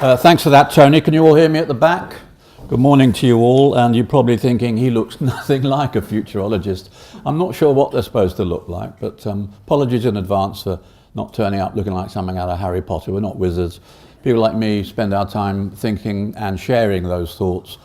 Thanks for that, Tony. Can you all hear me at the back? Good morning to you all, and you're probably thinking he looks nothing like a futurologist. I'm not sure what they're supposed to look like, but apologies in advance for not turning up looking like something out of Harry Potter. We're not wizards. People like me spend our time thinking and sharing those thoughts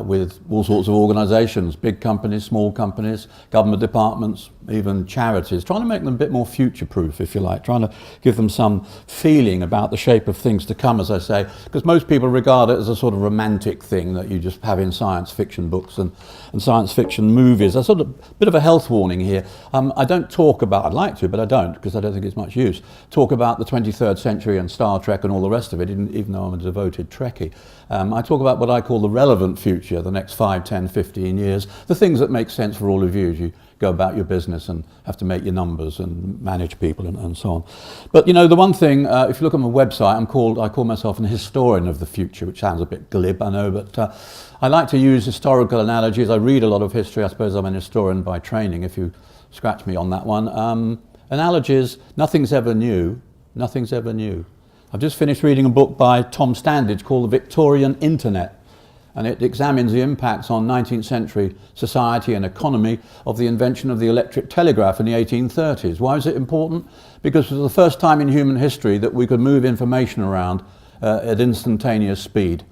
with all sorts of organisations, big companies, small companies, government departments, even charities, trying to make them a bit more future-proof, if you like, trying to give them some feeling about the shape of things to come, as I say, because most people regard it as a sort of romantic thing that you just have in science fiction books and science fiction movies. A sort of bit of a health warning here. I don't talk about, I'd like to, but I don't, because I don't think it's much use, talk about the 23rd century and Star Trek and all the rest of it, even though I'm a devoted Trekkie. I talk about what I call the relevant future, the next 5, 10, 15 years, the things that make sense for all of you as you go about your business and have to make your numbers and manage people and so on. But you know, the one thing, if you look on my website, I call myself an historian of the future, which sounds a bit glib, I know, but I like to use historical analogies. I read a lot of history. I suppose I'm an historian by training, if you scratch me on that one. Analogies, nothing's ever new, nothing's ever new. I've just finished reading a book by Tom Standage called The Victorian Internet, and it examines the impacts on 19th century society and economy of the invention of the electric telegraph in the 1830s. Why is it important? Because it was the first time in human history that we could move information around at instantaneous speed,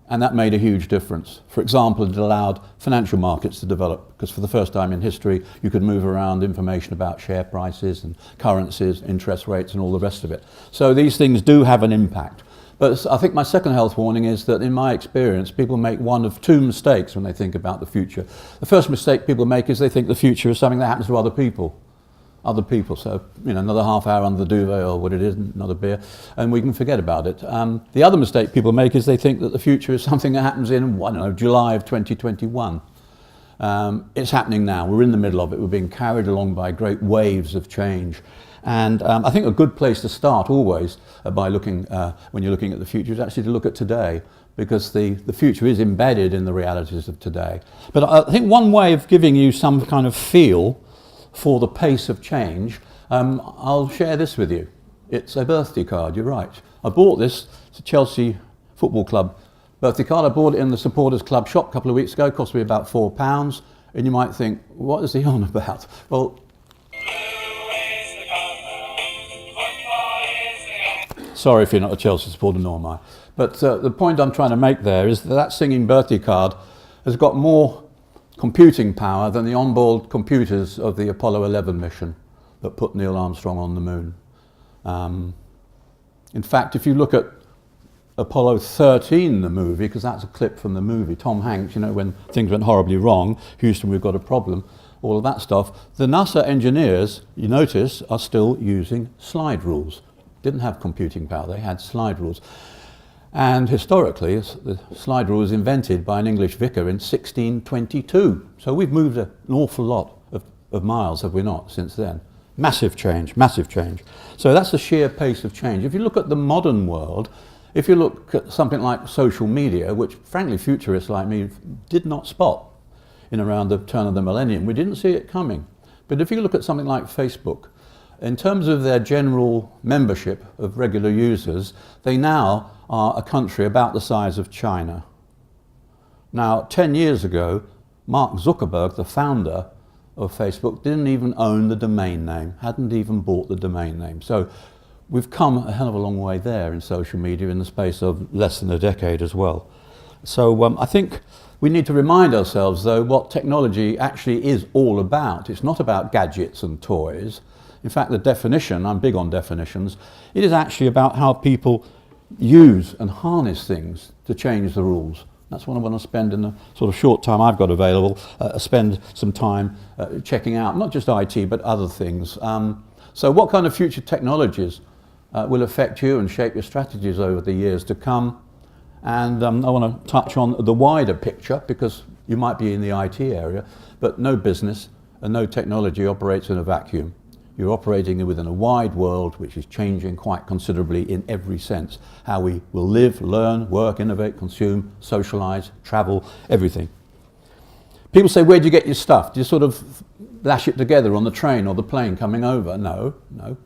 and that made a huge difference. For example, it allowed financial markets to develop, because for the first time in history you could move around information about share prices and currencies, interest rates and all the rest of it. So these things do have an impact. But I think my second health warning is that in my experience people make one of two mistakes when they think about the future. The first mistake people make is they think the future is something that happens to other people. So, you know, another half hour under the duvet or what it is, another beer, and we can forget about it. The other mistake people make is they think that the future is something that happens in, I don't know, July of 2021. It's happening now. We're in the middle of it. We're being carried along by great waves of change. And I think a good place to start always by looking, when you're looking at the future, is actually to look at today, because the future is embedded in the realities of today. But I think one way of giving you some kind of feel for the pace of change, I'll share this with you. It's a birthday card, you're right. I bought this, it's a Chelsea Football Club birthday card. I bought it in the Supporters Club shop a couple of weeks ago, it cost me about £4. And you might think, what is he on about? Well, sorry if you're not a Chelsea supporter, nor am I. But the point I'm trying to make there is that singing birthday card has got more computing power than the onboard computers of the Apollo 11 mission that put Neil Armstrong on the moon. In fact, if you look at Apollo 13, the movie, because that's a clip from the movie, Tom Hanks, you know, when things went horribly wrong, Houston, we've got a problem, all of that stuff, the NASA engineers, you notice, are still using slide rules. Didn't have computing power, they had slide rules. And historically, the slide rule was invented by an English vicar in 1622. So we've moved an awful lot of miles, have we not, since then? Massive change, massive change. So that's the sheer pace of change. If you look at the modern world, if you look at something like social media, which frankly futurists like me did not spot in around the turn of the millennium, we didn't see it coming. But if you look at something like Facebook, in terms of their general membership of regular users, they now are a country about the size of China. Now, 10 years ago, Mark Zuckerberg, the founder of Facebook, didn't even own the domain name, hadn't even bought the domain name. So we've come a hell of a long way there in social media in the space of less than a decade as well. So I think we need to remind ourselves, though, what technology actually is all about. It's not about gadgets and toys. In fact, the definition, I'm big on definitions, it is actually about how people use and harness things to change the rules. That's what I want to spend in the sort of short time I've got available, spend some time checking out, not just IT, but other things. So what kind of future technologies will affect you and shape your strategies over the years to come? And I want to touch on the wider picture, because you might be in the IT area, but no business and no technology operates in a vacuum. You're operating within a wide world which is changing quite considerably in every sense. How we will live, learn, work, innovate, consume, socialise, travel, everything. People say, where do you get your stuff? Do you sort of lash it together on the train or the plane coming over? No, no.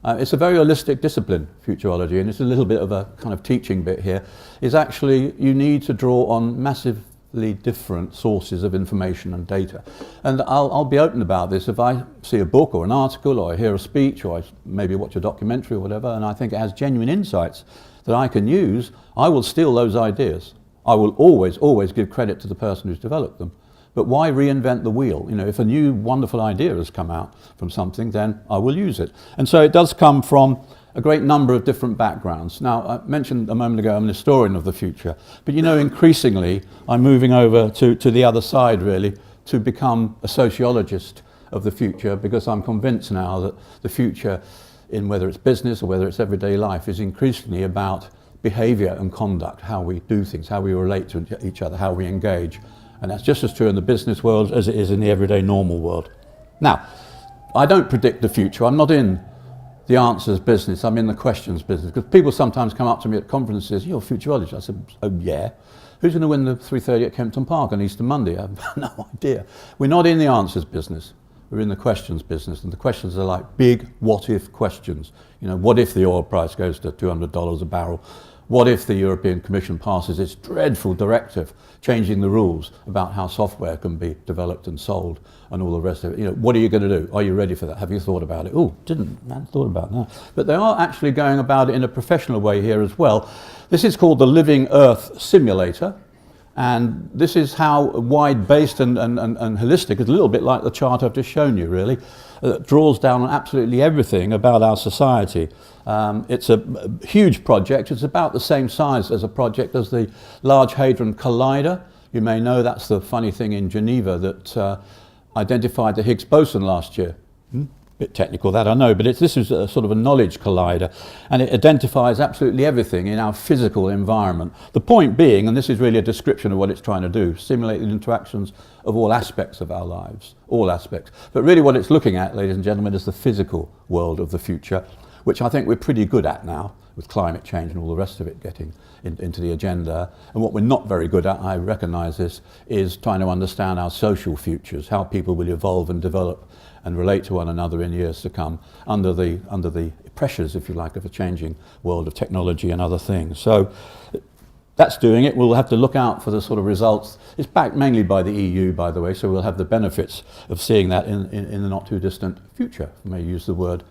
It's a very holistic discipline, futurology, and it's a little bit of a kind of teaching bit here, is actually you need to draw on massively different sources of information and data. And I'll be open about this. If I see a book or an article, or I hear a speech, or I maybe watch a documentary or whatever, and I think it has genuine insights that I can use, I will steal those ideas. I will always give credit to the person who's developed them. But why reinvent the wheel? You know, if a new wonderful idea has come out from something, then I will use it. And so it does come from a great number of different backgrounds. Now, I mentioned a moment ago I'm an historian of the future, but you know, increasingly I'm moving over to the other side, really, to become a sociologist of the future, because I'm convinced now that the future, in whether it's business or whether it's everyday life, is increasingly about behaviour and conduct, how we do things, how we relate to each other, how we engage. And that's just as true in the business world as it is in the everyday normal world. Now, I don't predict the future. I'm not in the answers business. I'm in the questions business. Because people sometimes come up to me at conferences, "You're a futurologist." I said, "Oh yeah. Who's going to win the 3:30 at Kempton Park on Easter Monday?" I have no idea. We're not in the answers business. We're in the questions business. And the questions are like big what-if questions. You know, what if the oil price goes to $200 a barrel? What if the European Commission passes its dreadful directive changing the rules about how software can be developed and sold and all the rest of it? You know, what are you going to do? Are you ready for that? Have you thought about it? Oh, hadn't thought about that. But they are actually going about it in a professional way here as well. This is called the Living Earth Simulator. And this is how wide-based and holistic, it's a little bit like the chart I've just shown you, really. It draws down on absolutely everything about our society. It's a huge project. It's about the same size as a project as the Large Hadron Collider. You may know that's the funny thing in Geneva that identified the Higgs boson last year. Bit technical, that I know, but this is a sort of a knowledge collider, and it identifies absolutely everything in our physical environment. The point being, and this is really a description of what it's trying to do, simulate the interactions of all aspects of our lives, all aspects. But really what it's looking at, ladies and gentlemen, is the physical world of the future, which I think we're pretty good at now, with climate change and all the rest of it getting into the agenda. And what we're not very good at, I recognise this, is trying to understand our social futures, how people will evolve and develop and relate to one another in years to come under the pressures, if you like, of a changing world of technology and other things. So that's doing it. We'll have to look out for the sort of results. It's backed mainly by the EU, by the way, so we'll have the benefits of seeing that in the not too distant future, if I may use the word.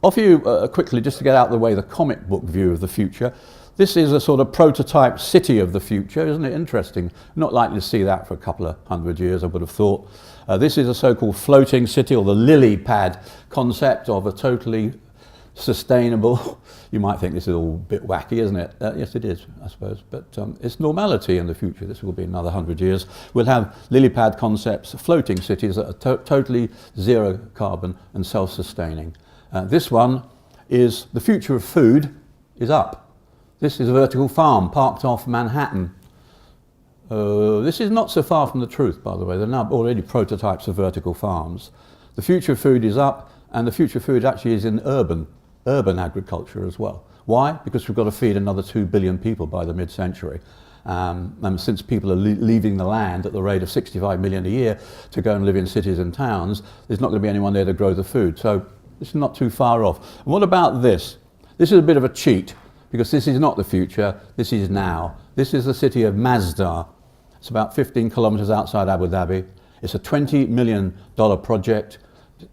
Offer you quickly, just to get out of the way, the comic book view of the future. This is a sort of prototype city of the future, isn't it interesting? Not likely to see that for a couple of 100 years, I would have thought. This is a so-called floating city, or the lily pad concept of a totally sustainable, you might think this is all a bit wacky, isn't it? Yes, it is, I suppose, but it's normality in the future. This will be another 100 years. We'll have lily pad concepts, floating cities that are totally zero carbon and self-sustaining. This one is the future of food is up. This is a vertical farm parked off Manhattan. This is not so far from the truth, by the way. There are now already prototypes of vertical farms. The future of food is up, and the future of food actually is in urban agriculture as well. Why? Because we've got to feed another 2 billion people by the mid-century. And since people are leaving the land at the rate of 65 million a year to go and live in cities and towns, there's not going to be anyone there to grow the food. So it's not too far off. And what about this? This is a bit of a cheat, because this is not the future, this is now. This is the city of Masdar. It's about 15 kilometers outside Abu Dhabi. It's a $20 million project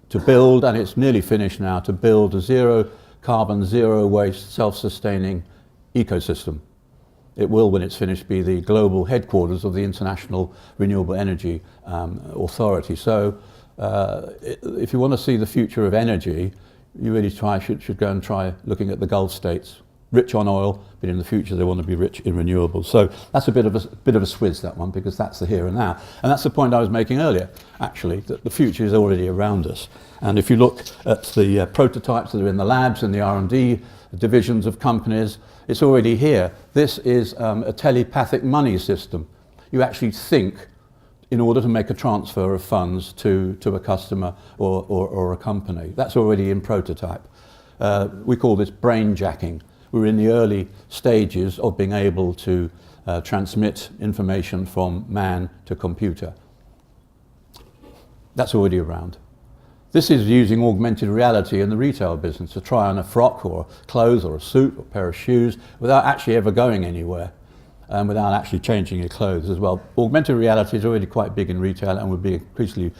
to build, and it's nearly finished now, to build a zero carbon, zero waste, self-sustaining ecosystem. It will, when it's finished, be the global headquarters of the International Renewable Energy Authority. So if you want to see the future of energy, you really should go and try looking at the Gulf states. Rich on oil, but in the future they want to be rich in renewables. So that's a bit of a swizz, that one, because that's the here and now. And that's the point I was making earlier, actually, that the future is already around us. And if you look at the prototypes that are in the labs and the R&D divisions of companies, it's already here. This is a telepathic money system. You actually think in order to make a transfer of funds to a customer or a company. That's already in prototype. We call this brain jacking. We're in the early stages of being able to transmit information from man to computer. That's already around. This is using augmented reality in the retail business to try on a frock or clothes or a suit or a pair of shoes without actually ever going anywhere and without actually changing your clothes as well. Augmented reality is already quite big in retail and will be increasingly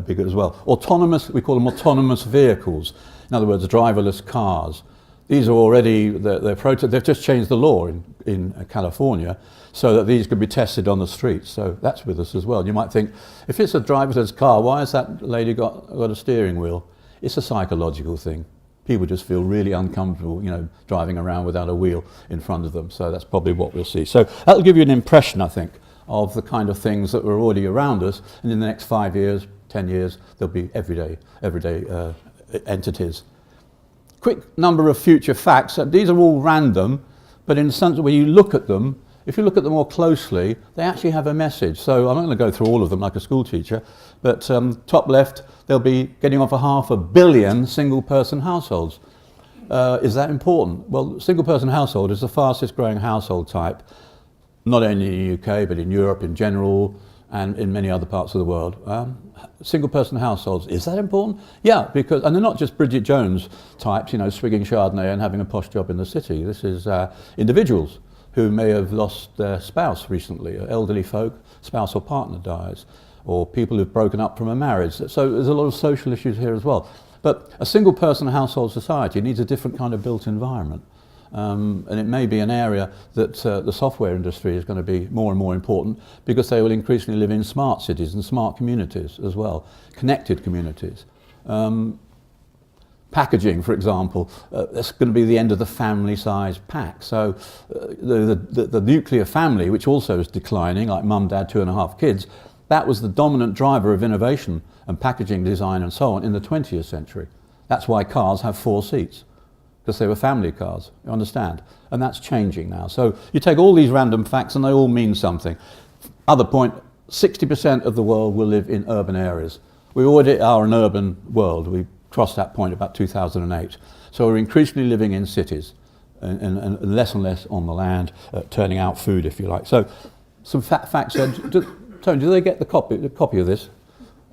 bigger as well. Autonomous, we call them autonomous vehicles. In other words, driverless cars. These are already, they've just changed the law in California so that these could be tested on the streets. So that's with us as well. You might think, if it's a driverless car, why has that lady got a steering wheel? It's a psychological thing. People just feel really uncomfortable, driving around without a wheel in front of them. So that's probably what we'll see. So that'll give you an impression, I think, of the kind of things that are already around us. And in the next 5 years, 10 years, there'll be everyday entities. Quick number of future facts. These are all random, but in the sense that when you look at them, if you look at them more closely, they actually have a message. So I'm not going to go through all of them like a school teacher, but top left, they'll be getting on for 500 million single-person households. Is that important? Well, single-person household is the fastest growing household type, not only in the UK, but in Europe in general, and in many other parts of the world. Single-person households, is that important? Yeah, because, and they're not just Bridget Jones types, swigging Chardonnay and having a posh job in the city. This is individuals who may have lost their spouse recently, elderly folk, spouse or partner dies, or people who've broken up from a marriage. So there's a lot of social issues here as well. But a single-person household society needs a different kind of built environment. And it may be an area that the software industry is going to be more and more important because they will increasingly live in smart cities and smart communities as well, connected communities. Packaging, for example, that's going to be the end of the family-size pack. So the nuclear family, which also is declining, like mum, dad, 2.5 kids, that was the dominant driver of innovation and packaging design and so on in the 20th century. That's why cars have 4 seats, because they were family cars, you understand? And that's changing now. So you take all these random facts and they all mean something. Other point, 60% of the world will live in urban areas. We already are an urban world. We crossed that point about 2008. So we're increasingly living in cities and less on the land, turning out food, if you like. So some facts. Tony, do they get the copy of this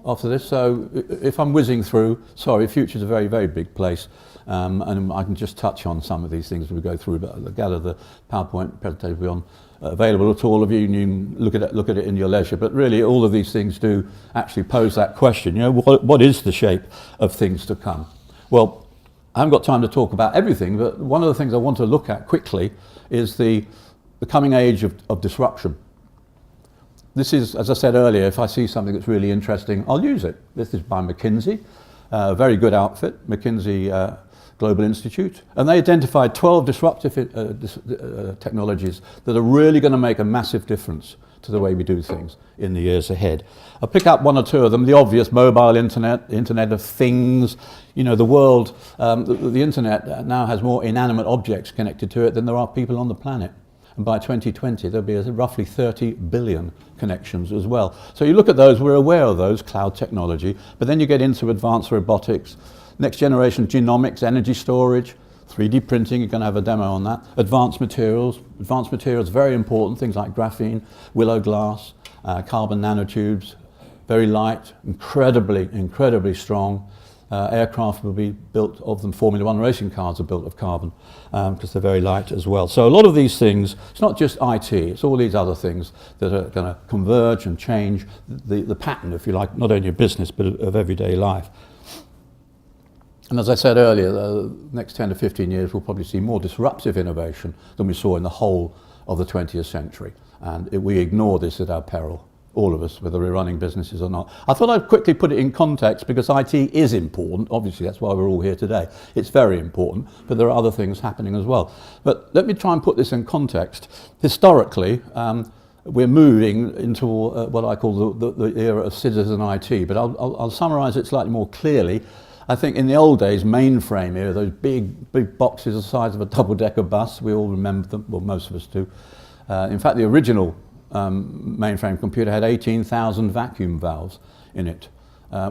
after this? So if I'm whizzing through, sorry, Future's a very, very big place. And I can just touch on some of these things as we go through, but I gather the PowerPoint presentation will be on, available to all of you, and you can look at it in your leisure. But really, all of these things do actually pose that question, what is the shape of things to come? Well, I haven't got time to talk about everything, but one of the things I want to look at quickly is the coming age of disruption. This is, as I said earlier, if I see something that's really interesting, I'll use it. This is by McKinsey, a very good outfit, McKinsey Global Institute, and they identified 12 disruptive technologies that are really going to make a massive difference to the way we do things in the years ahead. I'll pick up 1 or 2 of them. The obvious: mobile internet, Internet of Things. The world, the internet now has more inanimate objects connected to it than there are people on the planet. And by 2020, there'll be roughly 30 billion connections as well. So you look at those, we're aware of those, cloud technology, but then you get into advanced robotics, next generation genomics, energy storage, 3D printing, you're going to have a demo on that. Advanced materials, very important, things like graphene, willow glass, carbon nanotubes, very light, incredibly strong. Aircraft will be built of them. Formula One racing cars are built of carbon because they're very light as well. So a lot of these things, it's not just IT, it's all these other things that are going to converge and change the pattern, if you like, not only of business but of everyday life. And as I said earlier, the next 10 to 15 years we'll probably see more disruptive innovation than we saw in the whole of the 20th century. And we ignore this at our peril, all of us, whether we're running businesses or not. I thought I'd quickly put it in context because IT is important. Obviously, that's why we're all here today. It's very important, but there are other things happening as well. But let me try and put this in context. Historically, we're moving into what I call the era of citizen IT, but I'll summarise it slightly more clearly. I think in the old days, mainframe era, those big boxes the size of a double-decker bus, we all remember them, well, most of us do. In fact, the original mainframe computer had 18,000 vacuum valves in it.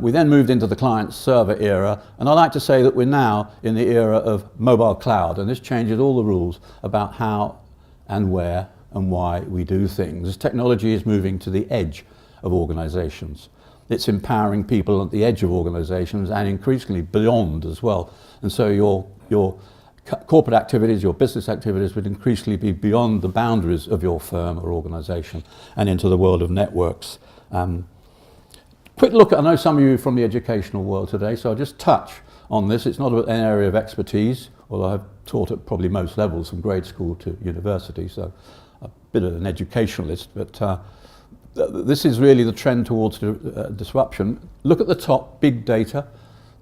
We then moved into the client-server era, and I like to say that we're now in the era of mobile cloud, and this changes all the rules about how and where and why we do things. This technology is moving to the edge of organizations. it's empowering people at the edge of organisations and increasingly beyond as well. And so your corporate activities, your business activities would increasingly be beyond the boundaries of your firm or organisation and into the world of networks. Quick look at, I know some of you are from the educational world today, so I'll just touch on this. It's not an area of expertise, although I've taught at probably most levels from grade school to university, so a bit of an educationalist, but this is really the trend towards disruption. Look at the top, big data.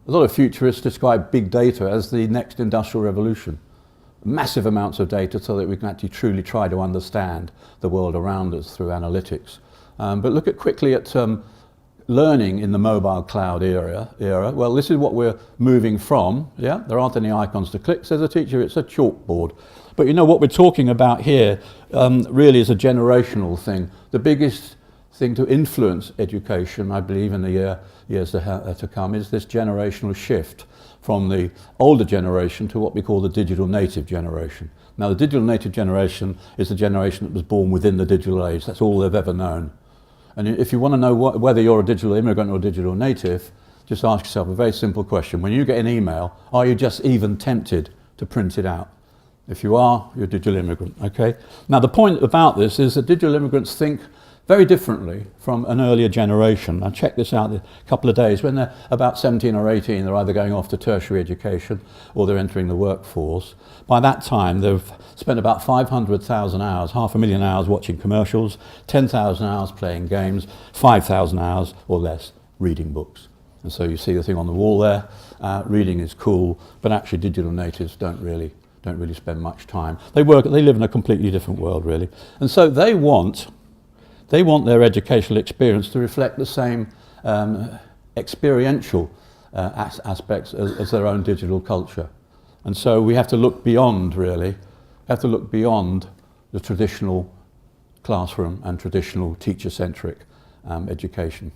A lot of futurists describe big data as the next industrial revolution. Massive amounts of data so that we can actually truly try to understand the world around us through analytics. But look quickly at learning in the mobile cloud era. Well, this is what we're moving from. Yeah, there aren't any icons to click, says a teacher, it's a chalkboard. But you know what we're talking about here really is a generational thing. The biggest thing to influence education, I believe, in the years to come is this generational shift from the older generation to what we call the digital native generation. Now, the digital native generation is the generation that was born within the digital age. That's all they've ever known. And if you want to know whether you're a digital immigrant or a digital native, just ask yourself a very simple question. When you get an email, are you just even tempted to print it out? If you are, you're a digital immigrant, okay? Now, the point about this is that digital immigrants think very differently from an earlier generation. I checked this out a couple of days. When they're about 17 or 18, they're either going off to tertiary education or they're entering the workforce. By that time, they've spent about 500,000 hours, 500,000 hours watching commercials, 10,000 hours playing games, 5,000 hours or less reading books. And so you see the thing on the wall there, reading is cool, but actually digital natives don't really spend much time. They live in a completely different world, really. And so they want their educational experience to reflect the same experiential aspects as their own digital culture. And so we have to look beyond, really, the traditional classroom and traditional teacher-centric education.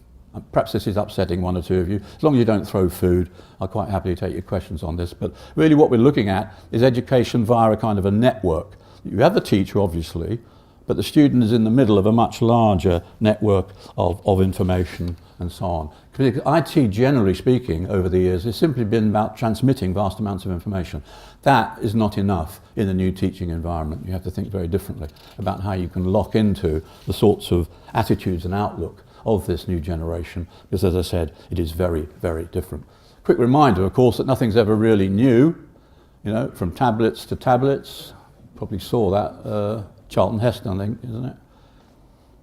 Perhaps this is upsetting one or two of you. As long as you don't throw food, I'll quite happily take your questions on this. But really what we're looking at is education via a kind of a network. You have the teacher, obviously, but the student is in the middle of a much larger network of information and so on. Because IT, generally speaking, over the years, has simply been about transmitting vast amounts of information. That is not enough in the new teaching environment. You have to think very differently about how you can lock into the sorts of attitudes and outlook of this new generation, because as I said, it is very, very different. Quick reminder, of course, that nothing's ever really new, you know, from tablets to tablets. Probably saw that, Charlton Heston, I think, isn't it?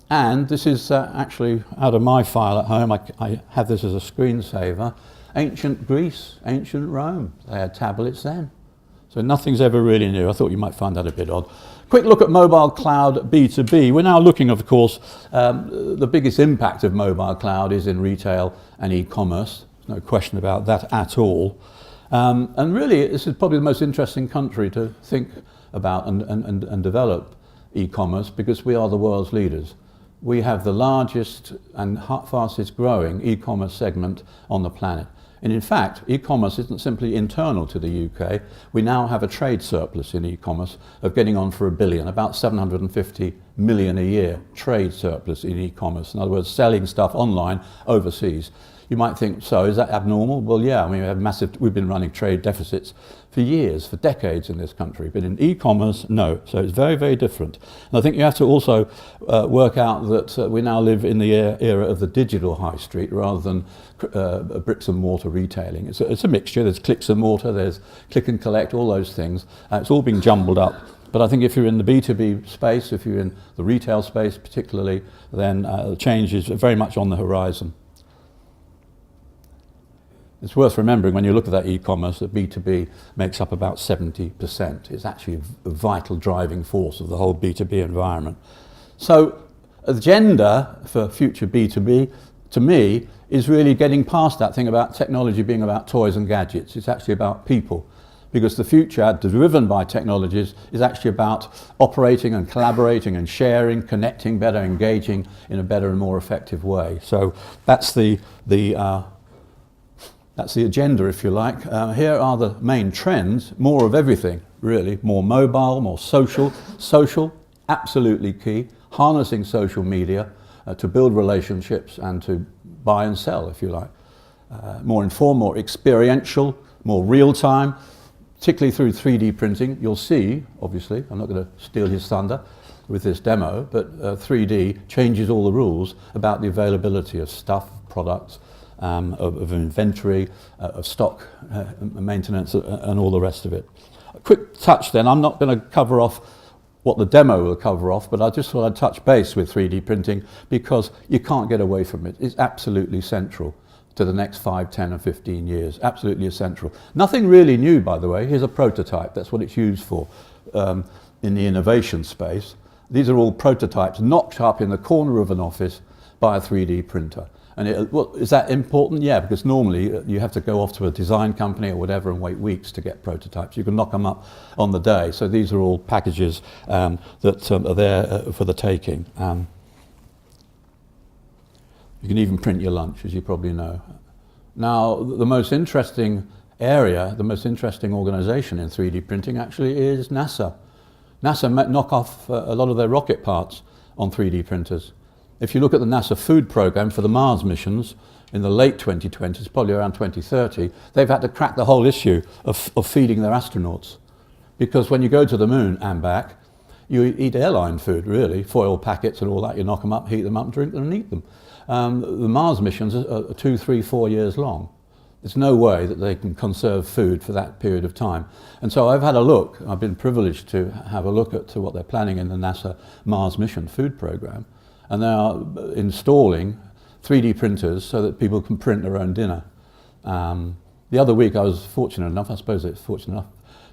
And this is actually out of my file at home. I have this as a screensaver. Ancient Greece, ancient Rome, they had tablets then. So nothing's ever really new. I thought you might find that a bit odd. Quick look at mobile cloud B2B. We're now looking, of course, the biggest impact of mobile cloud is in retail and e-commerce. There's no question about that at all. And really, this is probably the most interesting country to think about and develop e-commerce, because we are the world's leaders. We have the largest and fastest growing e-commerce segment on the planet. And in fact, e-commerce isn't simply internal to the UK. We now have a trade surplus in e-commerce of getting on for $1 billion, about 750 million a year trade surplus in e-commerce. In other words, selling stuff online overseas. You might think, so is that abnormal? Well, yeah, I mean, we've been running trade deficits for years, for decades in this country, but in e-commerce, no. So it's very, very different. And I think you have to also work out that we now live in the era of the digital high street rather than bricks and mortar retailing. It's a mixture. There's clicks and mortar, there's click and collect, all those things. It's all being jumbled up. But I think if you're in the B2B space, if you're in the retail space particularly, then the change is very much on the horizon. It's worth remembering when you look at that e-commerce that B2B makes up about 70%. It's actually a vital driving force of the whole B2B environment. So agenda for future B2B, to me, is really getting past that thing about technology being about toys and gadgets. It's actually about people, because the future, driven by technologies, is actually about operating and collaborating and sharing, connecting better, engaging in a better and more effective way. So that's the agenda, if you like. Here are the main trends. More of everything, really. More mobile, more social. Social, absolutely key. Harnessing social media. to build relationships and to buy and sell, if you like. More informed, more experiential, more real-time, particularly through 3D printing. You'll see, obviously, I'm not going to steal his thunder with this demo, but 3D changes all the rules about the availability of stuff, products, of inventory, of stock maintenance, and all the rest of it. A quick touch then, I'm not going to cover off what the demo will cover off, but I just thought I'd touch base with 3D printing because you can't get away from it. It's absolutely central to the next 5, 10 and 15 years, absolutely essential. Nothing really new, by the way. Here's a prototype, that's what it's used for in the innovation space. These are all prototypes knocked up in the corner of an office by a 3D printer. And well, is that important? Yeah, because normally you have to go off to a design company or whatever and wait weeks to get prototypes. You can knock them up on the day. So these are all packages that are there for the taking. You can even print your lunch, as you probably know. Now, the most interesting area, the most interesting organisation in 3D printing actually is NASA. NASA knock off a lot of their rocket parts on 3D printers. If you look at the NASA food program for the Mars missions in the late 2020s, probably around 2030, they've had to crack the whole issue of feeding their astronauts. Because when you go to the moon and back, you eat airline food, really, foil packets and all that. You knock them up, heat them up, drink them and eat them. The Mars missions are 2, 3, 4 years long. There's no way that they can conserve food for that period of time. And so I've had a look, I've been privileged to have a look at what they're planning in the NASA Mars mission food program. And they are installing 3D printers so that people can print their own dinner. The other week I was fortunate enough, I suppose it's fortunate enough,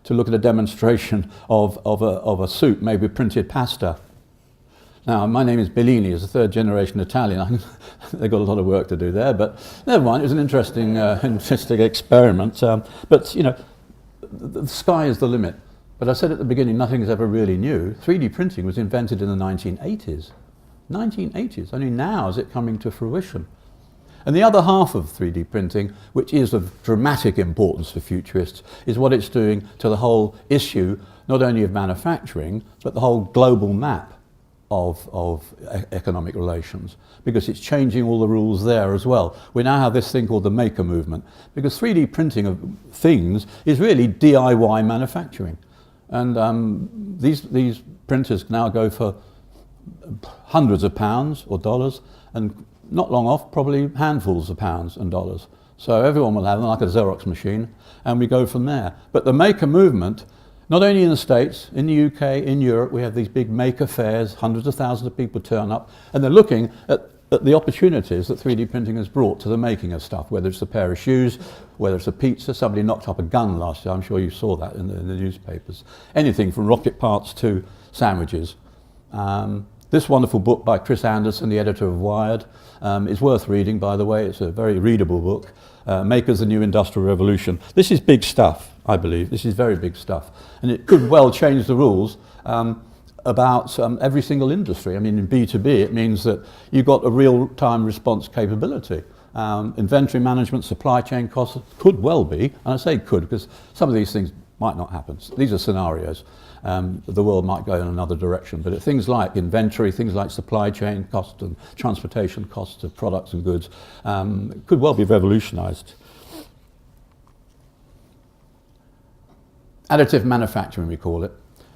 to look at a demonstration of a soup made with printed pasta. Now, my name is Bellini, as a third generation Italian. They've got a lot of work to do there, but never mind, it was an interesting, interesting experiment. But, you know, the sky is the limit. But I said at the beginning, nothing is ever really new. 3D printing was invented in the 1980s. 1980s, only now is it coming to fruition. And the other half of 3D printing, which is of dramatic importance for futurists, is what it's doing to the whole issue, not only of manufacturing, but the whole global map of economic relations, because it's changing all the rules there as well. We now have this thing called the maker movement, because 3D printing of things is really DIY manufacturing. And these printers now go for hundreds of pounds or dollars, and not long off, probably handfuls of pounds and dollars. So everyone will have them, like a Xerox machine, and we go from there. But the maker movement, not only in the States, in the UK, in Europe, we have these big maker fairs, hundreds of thousands of people turn up, and they're looking at the opportunities that 3D printing has brought to the making of stuff, whether it's a pair of shoes, whether it's a pizza. Somebody knocked up a gun last year, I'm sure you saw that in the newspapers. Anything from rocket parts to sandwiches. This wonderful book by Chris Anderson, the editor of Wired, is worth reading, by the way. It's a very readable book. Makers, the New Industrial Revolution. This is big stuff, I believe. This is very big stuff. And it could well change the rules about every single industry. I mean, in B2B, it means that you've got a real-time response capability. Inventory management, supply chain costs could well be, and I say could because some of these things might not happen. These are scenarios. The world might go in another direction, but things like inventory, things like supply chain costs and transportation costs of products and goods could well be revolutionized. Additive manufacturing, we call it.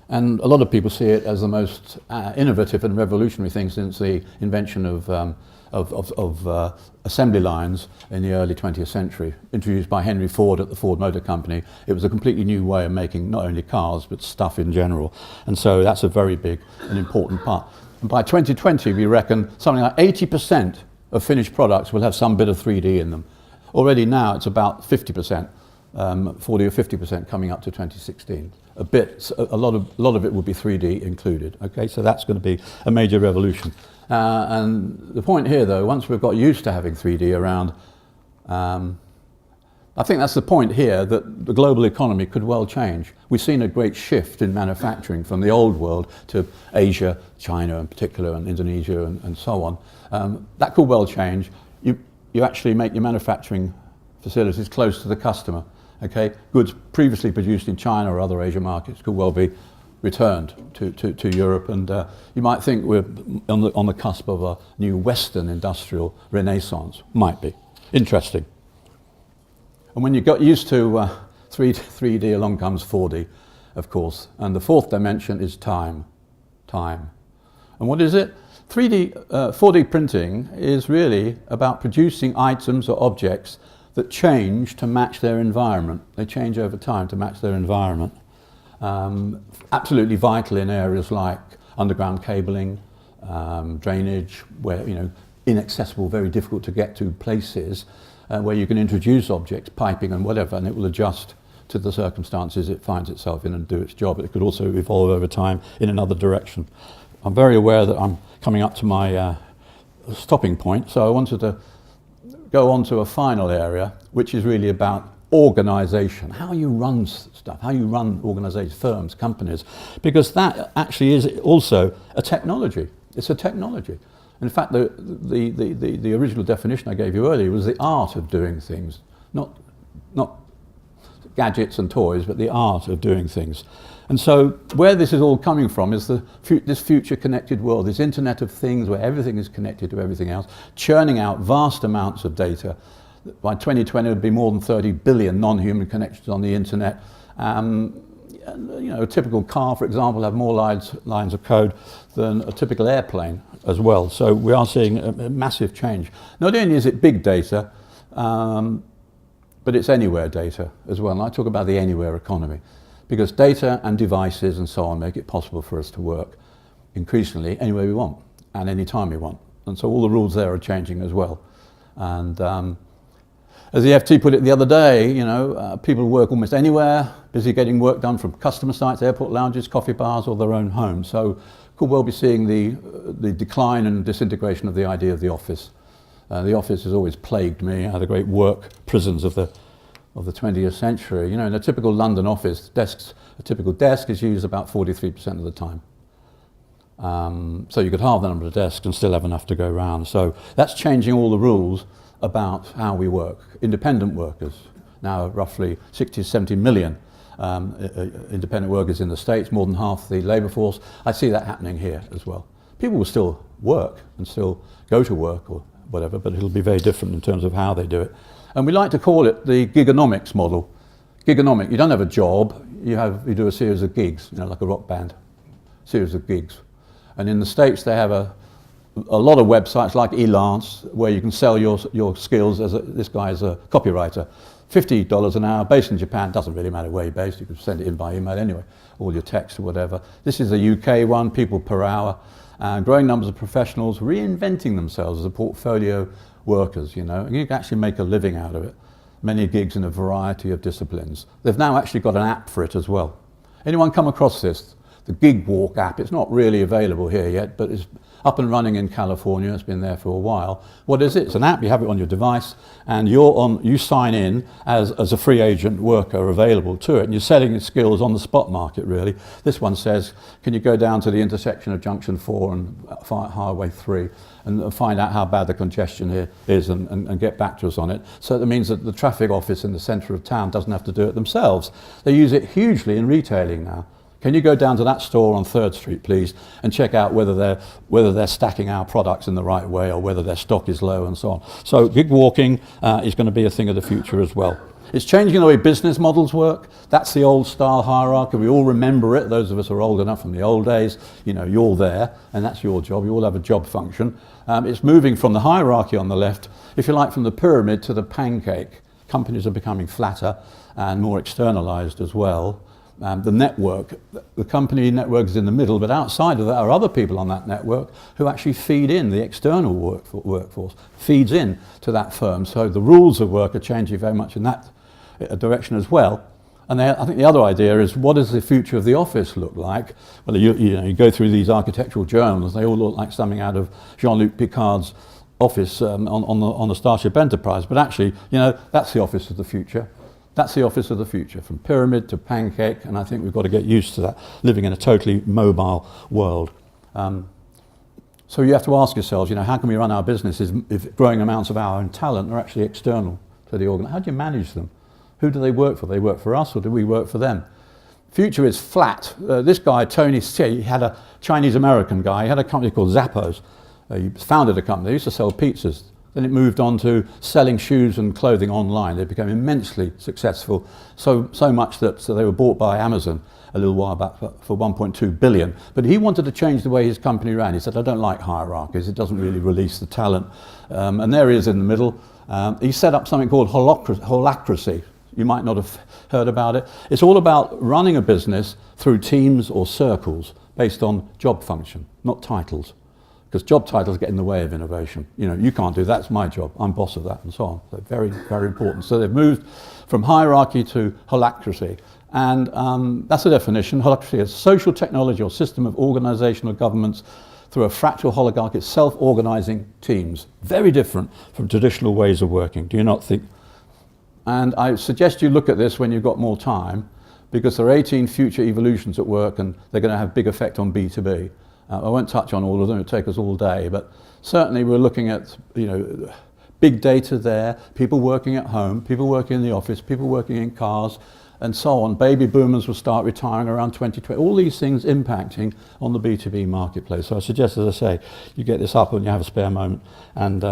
And a lot of people see it as the most innovative and revolutionary thing since the invention of assembly lines in the early 20th century, introduced by Henry Ford at the Ford Motor Company. It was a completely new way of making not only cars, but stuff in general. And so that's a very big and important part. And by 2020, we reckon something like 80% of finished products will have some bit of 3D in them. Already now, it's about 50%, 40 or 50% coming up to 2016. A lot of it will be 3D included. Okay, so that's going to be a major revolution. And the point here, though, once we've got used to having 3D around, I think that's the point here, that the global economy could well change. We've seen a great shift in manufacturing from the old world to Asia, China in particular, and Indonesia and so on. That could well change. You actually make your manufacturing facilities close to the customer. Okay, goods previously produced in China or other Asian markets could well be returned to Europe, and you might think we're on the cusp of a new Western industrial renaissance. Might be. Interesting. And when you got used to 3D, along comes 4D, of course, and the fourth dimension is time. Time. And what is it? 4D printing is really about producing items or objects that change to match their environment. They change over time to match their environment. Absolutely vital in areas like underground cabling, drainage, where, you know, inaccessible, very difficult to get to places, where you can introduce objects, piping and whatever, and it will adjust to the circumstances it finds itself in and do its job. It could also evolve over time in another direction. I'm very aware that I'm coming up to my stopping point, so I wanted to go on to a final area, which is really about organisation, how you run stuff, how you run organisations, firms, companies, because that actually is also a technology. It's a technology. In fact, the original definition I gave you earlier was the art of doing things, not gadgets and toys, but the art of doing things. And so where this is all coming from is this future connected world, this Internet of Things where everything is connected to everything else, churning out vast amounts of data. By 2020, it would be more than 30 billion non-human connections on the internet. You know, a typical car, for example, will have more lines of code than a typical airplane as well. So we are seeing a massive change. Not only is it big data, but it's anywhere data as well. And I talk about the anywhere economy, because data and devices and so on make it possible for us to work increasingly anywhere we want and any time we want. And so all the rules there are changing as well. And as the FT put it the other day, you know, people work almost anywhere, busy getting work done from customer sites, airport lounges, coffee bars, or their own homes. So could well be seeing the decline and disintegration of the idea of the office. The office has always plagued me. I had the great work prisons of the 20th century. You know, in a typical London office, a typical desk is used about 43% of the time. So you could halve the number of desks and still have enough to go round. So that's changing all the rules about how we work. Independent workers, now roughly 60 to 70 million independent workers in the States, more than half the labour force. I see that happening here as well. People will still work and still go to work or whatever, but it'll be very different in terms of how they do it. And we like to call it the gigonomics model. Gigonomic, you don't have a job, you do a series of gigs, you know, like a rock band, series of gigs. And in the States they have a lot of websites like Elance where you can sell your skills as this guy is a copywriter. $50 an hour, based in Japan, doesn't really matter where you're based, you can send it in by email anyway, all your text or whatever. This is a UK one, people per hour, and growing numbers of professionals reinventing themselves as a portfolio workers, you know, and you can actually make a living out of it. Many gigs in a variety of disciplines. They've now actually got an app for it as well. Anyone come across this? The Gig Walk app, it's not really available here yet, but it's up and running in California. It's been there for a while. What is it? It's an app. You have it on your device, and you sign in as a free agent worker available to it, and you're selling your skills on the spot market, really. This one says, can you go down to the intersection of Junction 4 and Highway 3 and find out how bad the congestion here is and get back to us on it. So that means that the traffic office in the centre of town doesn't have to do it themselves. They use it hugely in retailing now. Can you go down to that store on 3rd Street, please, and check out whether they're stacking our products in the right way or whether their stock is low and so on. So gig walking is going to be a thing of the future as well. It's changing the way business models work. That's the old style hierarchy. We all remember it. Those of us who are old enough from the old days, you know, you're there and that's your job. You all have a job function. It's moving from the hierarchy on the left, if you like, from the pyramid to the pancake. Companies are becoming flatter and more externalized as well. The network, the company network is in the middle, but outside of that are other people on that network who actually feed in, the external workforce feeds in to that firm. So the rules of work are changing very much in that direction as well. And I think the other idea is, what does the future of the office look like? Well, you go through these architectural journals, they all look like something out of Jean-Luc Picard's office on the Starship Enterprise, but actually, you know, that's the office of the future. That's the office of the future, from pyramid to pancake, and I think we've got to get used to that, living in a totally mobile world. So you have to ask yourselves, you know, how can we run our businesses if growing amounts of our own talent are actually external to the organisation? How do you manage them? Who do they work for? Do they work for us or do we work for them? Future is flat. This guy, Tony C, he had a Chinese-American guy. He had a company called Zappos. He founded a company. They used to sell pizzas. Then it moved on to selling shoes and clothing online. They became immensely successful, so much that they were bought by Amazon a little while back for 1.2 billion. But he wanted to change the way his company ran. He said, I don't like hierarchies. It doesn't really release the talent. And there he is in the middle. He set up something called holacracy. You might not have heard about it. It's all about running a business through teams or circles based on job function, not titles. Because job titles get in the way of innovation. You know, you can't do that, that's my job, I'm boss of that, and so on. So very, very important. So they've moved from hierarchy to holacracy. And that's the definition. Holacracy is social technology or system of organizational governments through a fractal oligarchy, self-organizing teams. Very different from traditional ways of working, do you not think? And I suggest you look at this when you've got more time, because there are 18 future evolutions at work and they're going to have big effect on B2B. I won't touch on all of them, it'll take us all day, but certainly we're looking at, you know, big data there, people working at home, people working in the office, people working in cars, and so on. Baby boomers will start retiring around 2020. All these things impacting on the B2B marketplace. So I suggest, as I say, you get this up when you have a spare moment and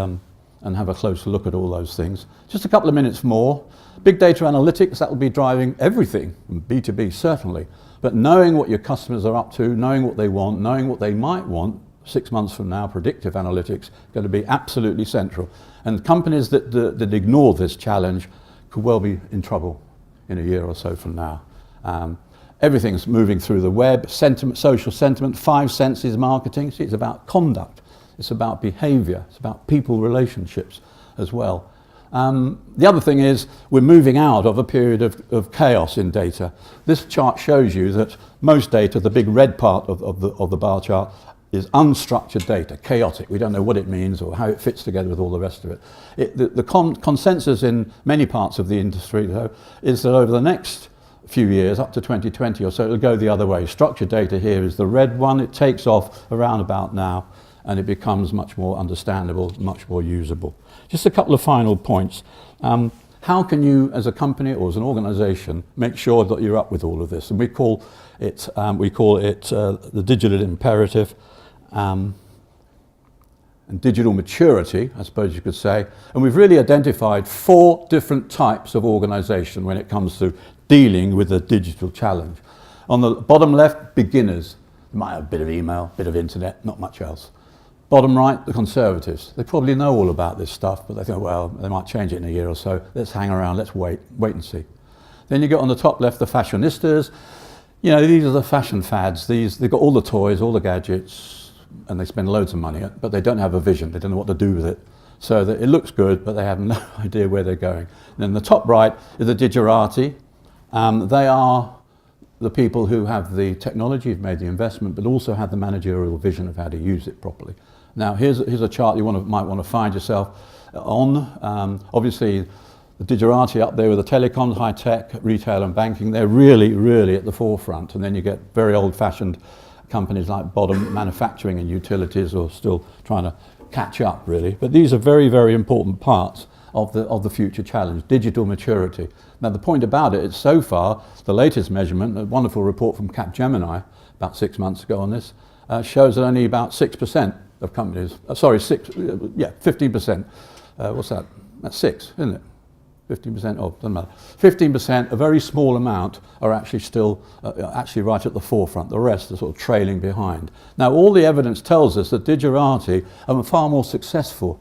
have a closer look at all those things. Just a couple of minutes more. Big data analytics, that will be driving everything, B2B certainly. But knowing what your customers are up to, knowing what they want, knowing what they might want 6 months from now, predictive analytics, going to be absolutely central. And companies that ignore this challenge could well be in trouble in a year or so from now. Everything's moving through the web, sentiment, social sentiment, 5 senses marketing. See, it's about conduct, it's about behavior, it's about people relationships as well. The other thing is we're moving out of a period of chaos in data. This chart shows you that most data, the big red part of the bar chart, is unstructured data, chaotic. We don't know what it means or how it fits together with all the rest of it. The consensus in many parts of the industry, though, is that over the next few years, up to 2020 or so, it'll go the other way. Structured data here is the red one. It takes off around about now, and it becomes much more understandable, much more usable. Just a couple of final points. How can you, as a company or as an organization, make sure that you're up with all of this? And we call it the digital imperative and digital maturity, I suppose you could say. And we've really identified 4 different types of organization when it comes to dealing with a digital challenge. On the bottom left, beginners. They might have a bit of email, a bit of internet, not much else. Bottom right, the conservatives. They probably know all about this stuff, but they think, well, they might change it in a year or so. Let's hang around, let's wait and see. Then you get on the top left, the fashionistas. You know, these are the fashion fads. They've got all the toys, all the gadgets, and they spend loads of money, but they don't have a vision. They don't know what to do with it. So that it looks good, but they have no idea where they're going. And then the top right is the digerati. They are the people who have the technology, have made the investment, but also have the managerial vision of how to use it properly. Now, here's a chart you might want to find yourself on. Obviously, the digerati up there with the telecoms, high tech, retail and banking, they're really, really at the forefront. And then you get very old-fashioned companies like bottom manufacturing and utilities who are still trying to catch up, really. But these are very, very important parts of the future challenge, digital maturity. Now, the point about it is, so far, the latest measurement, a wonderful report from Capgemini about 6 months ago on this, shows that only about 6% of companies, 15%. What's that? That's 6, isn't it? 15%, oh, doesn't matter. 15%, a very small amount, are actually still actually right at the forefront. The rest are sort of trailing behind. Now, all the evidence tells us that digerati are far more successful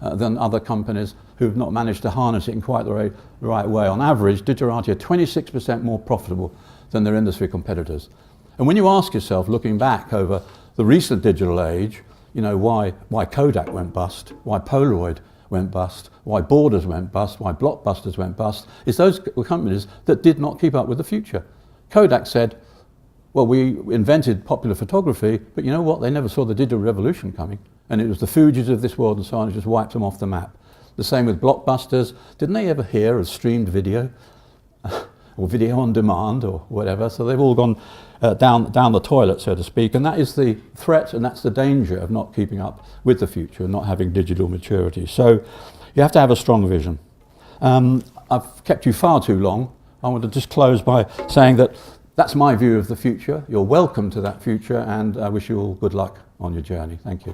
than other companies who've not managed to harness it in quite the right way. On average, digerati are 26% more profitable than their industry competitors. And when you ask yourself, looking back over the recent digital age, you know, why Kodak went bust, why Polaroid went bust, why Borders went bust, why Blockbusters went bust, it's those companies that did not keep up with the future. Kodak said, well, we invented popular photography, but you know what? They never saw the digital revolution coming. And it was the Fujis of this world and so on, it just wiped them off the map. The same with Blockbusters. Didn't they ever hear of streamed video? Or video on demand or whatever? So they've all gone down the toilet, so to speak. And that is the threat and that's the danger of not keeping up with the future and not having digital maturity. So you have to have a strong vision. I've kept you far too long. I want to just close by saying that that's my view of the future. You're welcome to that future, and I wish you all good luck on your journey. Thank you.